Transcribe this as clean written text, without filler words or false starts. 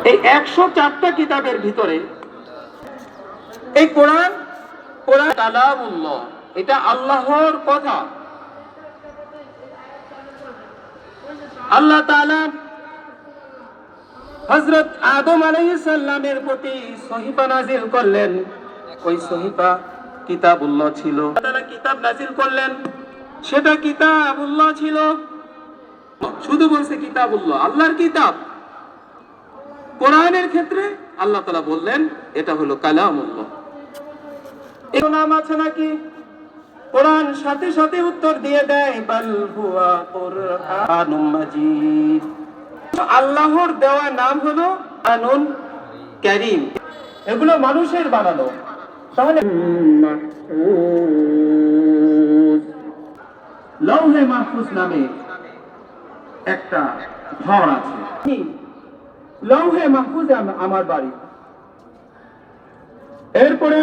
এই 104টা কিতাবের ভিতরে এই কোরআন কালামুল্লাহ, এটা আল্লাহর কথা। আল্লাহ তাআলা হযরত আদম আলাইহিস সালামের প্রতি সহিফা নাযিল করলেন। ওই সহিফা কিতাবুল্লাহ ছিল। আল্লাহ তাআলা কিতাব নাযিল করলেন, সেটা কিতাবুল্লাহ ছিল। শুধু বলছে কিতাবুল্লাহ, আল্লাহর কিতাব। কোরআনের ক্ষেত্রে আল্লাহ তাআলা বললেন এটা হলো কালামুল্লাহ। এর নাম আছে নাকি? কোরআন সাথে সাথে উত্তর দিয়ে দেয়, বাল হুয়া কুরআনুম মাজিদ। আল্লাহর দেওয়া নাম হলো কুরআনুল কারীম। এগুলো মানুষের বানানো। তাহলে লৌহে মাহফুজ নামে একটা ঘর আছে। লৌহে মাহফুজ আমার বাড়ি। এরপরে